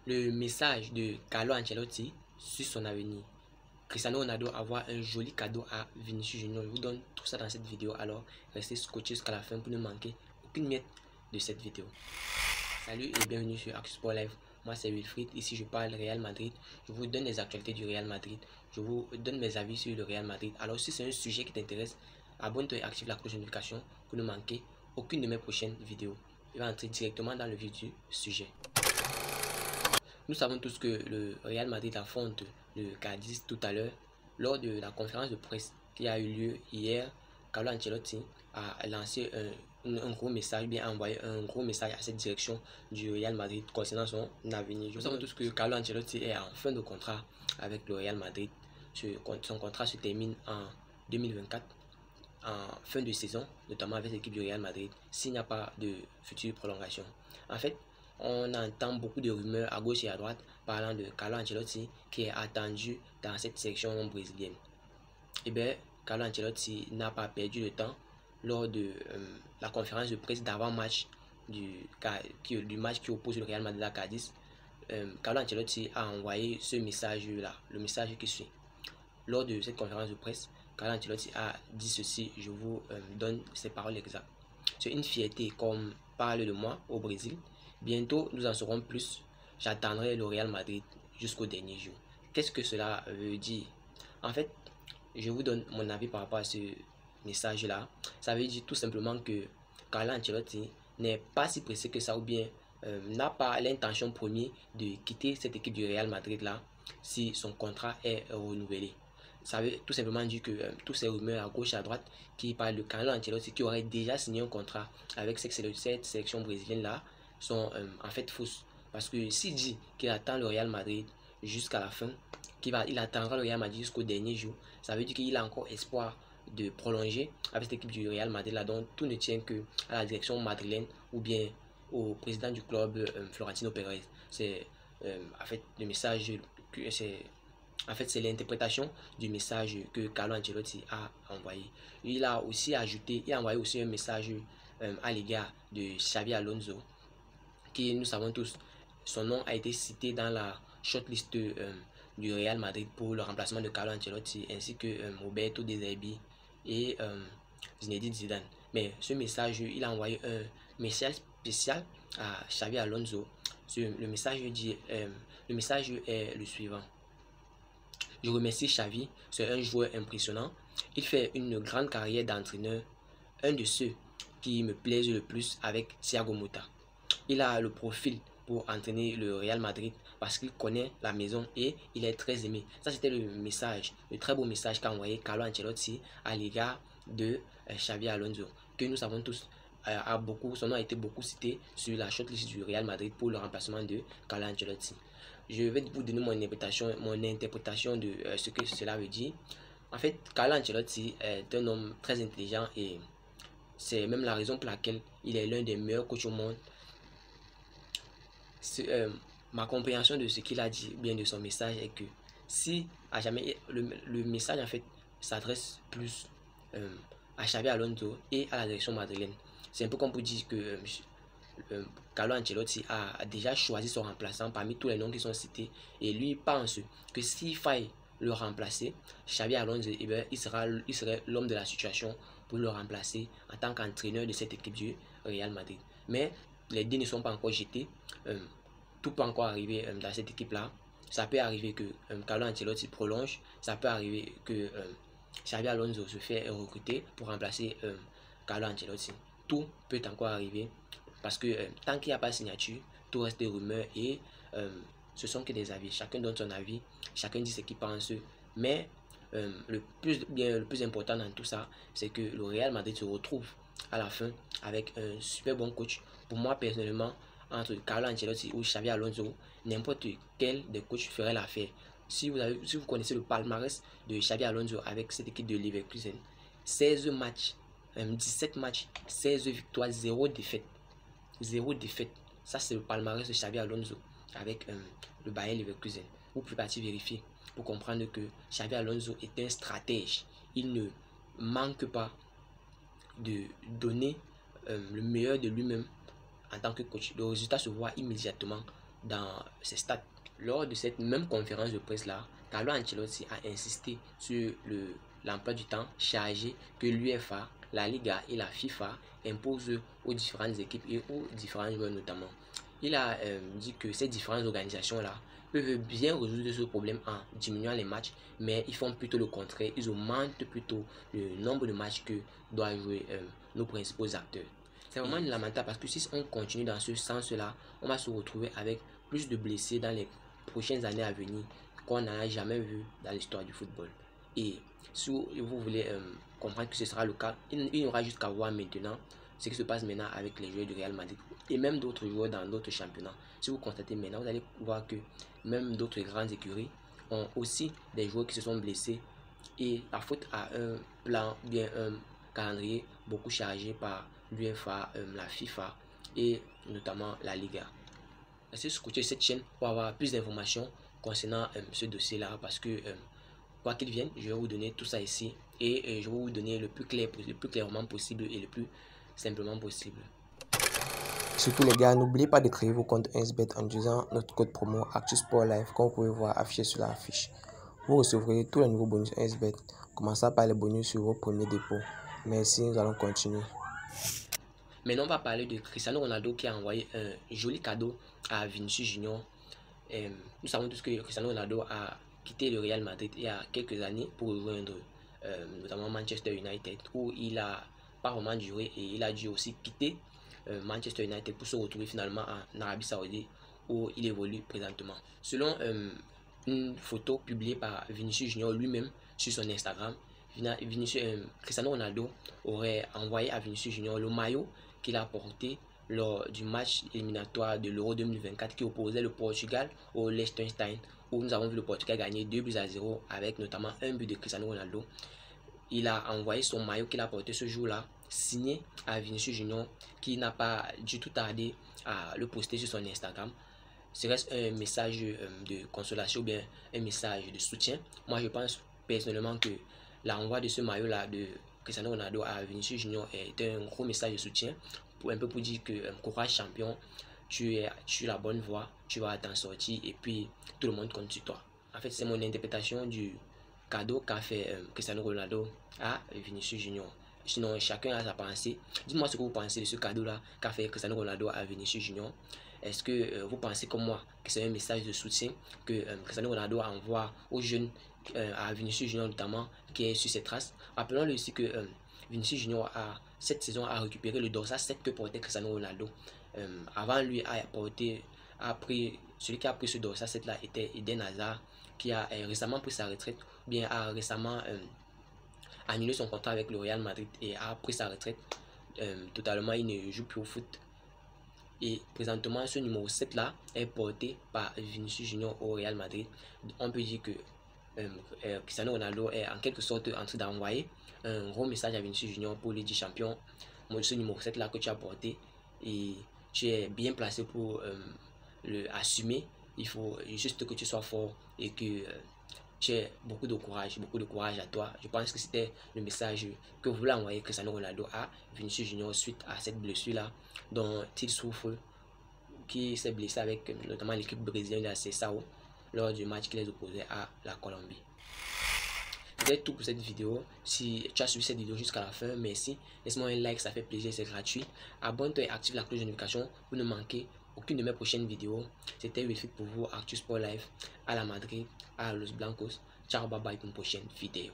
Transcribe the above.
le message de Carlo Ancelotti sur son avenir. Cristiano Ronaldo avoir un joli cadeau à Vinicius Junior. Je vous donne tout ça dans cette vidéo, alors restez scotchés jusqu'à la fin pour ne manquer aucune miette de cette vidéo. Salut et bienvenue sur Actu Sport Live. Moi c'est Wilfried, ici je parle Real Madrid. Je vous donne les actualités du Real Madrid. Je vous donne mes avis sur le Real Madrid. Alors si c'est un sujet qui t'intéresse, abonne-toi et active la cloche de notification pour ne manquer aucune de mes prochaines vidéos. Je vais entrer directement dans le vif du sujet. Nous savons tous que le Real Madrid affronte le Cadiz tout à l'heure. Lors de la conférence de presse qui a eu lieu hier, Carlo Ancelotti a lancé un gros message, bien envoyé un gros message à cette direction du Real Madrid concernant son avenir. Nous savons tous que Carlo Ancelotti est en fin de contrat avec le Real Madrid. Son contrat se termine en 2024, en fin de saison, notamment avec l'équipe du Real Madrid, s'il n'y a pas de future prolongation. En fait, on entend beaucoup de rumeurs à gauche et à droite parlant de Carlo Ancelotti qui est attendu dans cette sélection brésilienne. Et bien, Carlo Ancelotti n'a pas perdu de temps lors de la conférence de presse d'avant-match du match qui oppose le Real Madrid à Cadiz. Carlo Ancelotti a envoyé ce message-là, le message qui suit. Lors de cette conférence de presse, Carlo Ancelotti a dit ceci, je vous donne ses paroles exactes. C'est une fierté qu'on parle de moi au Brésil. Bientôt, nous en saurons plus. J'attendrai le Real Madrid jusqu'au dernier jour. Qu'est-ce que cela veut dire? En fait, je vous donne mon avis par rapport à ce message-là. Ça veut dire tout simplement que Carlo Ancelotti n'est pas si pressé que ça, ou bien n'a pas l'intention première de quitter cette équipe du Real Madrid-là si son contrat est renouvelé. Ça veut tout simplement dire que tous ces rumeurs à gauche et à droite qui parlent de Carlo Ancelotti qui aurait déjà signé un contrat avec cette sélection brésilienne-là sont en fait fausses. Parce que s'il dit qu'il attend le Real Madrid jusqu'à la fin, il attendra le Real Madrid jusqu'au dernier jour, ça veut dire qu'il a encore espoir de prolonger avec cette équipe du Real Madrid là, donc tout ne tient que à la direction madrilène ou bien au président du club Florentino Pérez. C'est en fait le message que c'est l'interprétation du message que Carlo Ancelotti a envoyé. Il a aussi envoyé aussi un message à l'égard de Xabi Alonso, qui nous savons tous, son nom a été cité dans la shortlist du Real Madrid pour le remplacement de Carlo Ancelotti, ainsi que Roberto De Zerbi et Zinedine Zidane. Mais ce message, il a envoyé un message spécial à Xabi Alonso. Le message est le suivant. Je remercie Xavi, c'est un joueur impressionnant. Il fait une grande carrière d'entraîneur, un de ceux qui me plaisent le plus avec Thiago Motta. Il a le profil pour entraîner le Real Madrid parce qu'il connaît la maison et il est très aimé. Ça, c'était le très beau message qu'a envoyé Carlo Ancelotti à l'égard de Xabi Alonso, que nous savons tous. Son nom a été beaucoup cité sur la shortlist du Real Madrid pour le remplacement de Carlo Ancelotti. Je vais vous donner mon interprétation de ce que cela veut dire. En fait, Carlo Ancelotti est un homme très intelligent et c'est même la raison pour laquelle il est l'un des meilleurs coachs au monde. Ma compréhension de ce qu'il a dit, bien de son message, est que si à jamais le message en fait s'adresse plus à Xabi Alonso et à la direction madrilène. C'est un peu comme pour dire que Carlo Ancelotti a déjà choisi son remplaçant parmi tous les noms qui sont cités et lui pense que s'il faille le remplacer, Xabi Alonso, eh bien, il serait l'homme de la situation pour le remplacer en tant qu'entraîneur de cette équipe du Real Madrid. Mais les dés ne sont pas encore jetés. Tout peut encore arriver dans cette équipe-là. Ça peut arriver que Carlo Ancelotti prolonge. Ça peut arriver que Xabi Alonso se fait recruter pour remplacer Carlo Ancelotti. Tout peut encore arriver parce que tant qu'il n'y a pas de signature, tout reste des rumeurs et ce sont que des avis. Chacun donne son avis, chacun dit ce qu'il pense. Mais le plus important dans tout ça, c'est que le Real Madrid se retrouve à la fin avec un super bon coach. Pour moi, personnellement, entre Carlo Ancelotti ou Xabi Alonso, n'importe quel des coachs ferait l'affaire. Si vous connaissez le palmarès de Xabi Alonso avec cette équipe de Leverkusen, 16 matchs, 17 matchs, 16 victoires, 0 défaite. 0 défaite. Ça, c'est le palmarès de Xabi Alonso avec le Bayer Leverkusen. Vous pouvez partir vérifier pour comprendre que Xabi Alonso est un stratège. Il ne manque pas de donner le meilleur de lui-même en tant que coach. Le résultat se voit immédiatement dans ses stats. Lors de cette même conférence de presse-là, Carlo Ancelotti a insisté sur l'emploi du temps chargé que l'UEFA, la Liga et la FIFA imposent aux différentes équipes et aux différents joueurs notamment. Il a dit que ces différentes organisations-là peuvent bien résoudre ce problème en diminuant les matchs, mais ils font plutôt le contraire. Ils augmentent plutôt le nombre de matchs que doivent jouer nos principaux acteurs. C'est vraiment lamentable parce que si on continue dans ce sens-là, on va se retrouver avec plus de blessés dans les prochaines années à venir qu'on n'a jamais vu dans l'histoire du football. Et si vous voulez comprendre que ce sera le cas, il n'y aura juste qu'à voir maintenant ce qui se passe maintenant avec les joueurs du Real Madrid et même d'autres joueurs dans d'autres championnats. Si vous constatez maintenant, vous allez voir que même d'autres grandes écuries ont aussi des joueurs qui se sont blessés et la faute à un plan, bien un calendrier beaucoup chargé par l'UEFA, la FIFA et notamment la Liga. Restez sur cette chaîne pour avoir plus d'informations concernant ce dossier-là parce que quoi qu'il vienne, je vais vous donner tout ça ici et je vais vous donner le plus clairement possible et le plus simplement possible. Surtout les gars, n'oubliez pas de créer vos comptes 1xBet en utilisant notre code promo ActuSportLive comme vous pouvez voir affiché sur l'affiche. Vous recevrez tous les nouveaux bonus 1xBet, commençant par les bonus sur vos premiers dépôts. Merci, nous allons continuer. Maintenant, on va parler de Cristiano Ronaldo qui a envoyé un joli cadeau à Vinicius Junior. Nous savons tous que Cristiano Ronaldo a quitté le Real Madrid il y a quelques années pour rejoindre notamment Manchester United où il a pas vraiment duré et il a dû aussi quitter Manchester United pour se retrouver finalement en Arabie Saoudite où il évolue présentement. Selon une photo publiée par Vinicius Junior lui-même sur son Instagram, Cristiano Ronaldo aurait envoyé à Vinicius Junior le maillot qu'il a porté lors du match éliminatoire de l'Euro 2024 qui opposait le Portugal au Liechtenstein, où nous avons vu le Portugal gagner 2-0 avec notamment un but de Cristiano Ronaldo. Il a envoyé son maillot qu'il a porté ce jour-là, signé à Vinicius Junior, qui n'a pas du tout tardé à le poster sur son Instagram. Ce reste un message de consolation ou bien un message de soutien. Moi, je pense personnellement que l'envoi de ce maillot-là de Cristiano Ronaldo à Vinicius Junior est un gros message de soutien, un peu pour dire que courage champion, tu es sur la bonne voie, tu vas t'en sortir et puis tout le monde compte sur toi. En fait, c'est mon interprétation du cadeau qu'a fait Cristiano Ronaldo à Vinicius Junior. Sinon, chacun a sa pensée. Dites-moi ce que vous pensez de ce cadeau-là qu'a fait Cristiano Ronaldo à Vinicius Junior. Est-ce que vous pensez comme moi que c'est un message de soutien que Cristiano Ronaldo envoie aux jeunes, à Vinicius Junior notamment, qui est sur ses traces? Rappelons-le aussi que Vinicius Junior cette saison a récupéré le dossard 7 que portait Cristiano Ronaldo. Avant lui, celui qui a pris ce dossard 7 là était Eden Hazard, qui a récemment pris sa retraite, ou bien a récemment annulé son contrat avec le Real Madrid et a pris sa retraite totalement. Il ne joue plus au foot. Et présentement, ce numéro 7 là est porté par Vinicius Junior au Real Madrid. On peut dire que Cristiano Ronaldo est en quelque sorte en train d'envoyer un gros message à Vinicius Junior pour lui dire champion, ce numéro 7 là que tu as porté et tu es bien placé pour le assumer. Il faut juste que tu sois fort et que tu aies beaucoup de courage à toi. Je pense que c'était le message que voulait envoyer Cristiano Ronaldo à Vinicius Junior suite à cette blessure là dont il souffre, qui s'est blessé avec notamment l'équipe brésilienne de la CSAO lors du match qui les opposait à la Colombie. C'est tout pour cette vidéo. Si tu as suivi cette vidéo jusqu'à la fin, merci. Laisse-moi un like, ça fait plaisir, c'est gratuit. Abonne-toi et active la cloche de notification pour ne manquer aucune de mes prochaines vidéos. C'était Wilfried pour vous, ActuSportLive, à la Madrid, à Los Blancos. Ciao, bye bye pour une prochaine vidéo.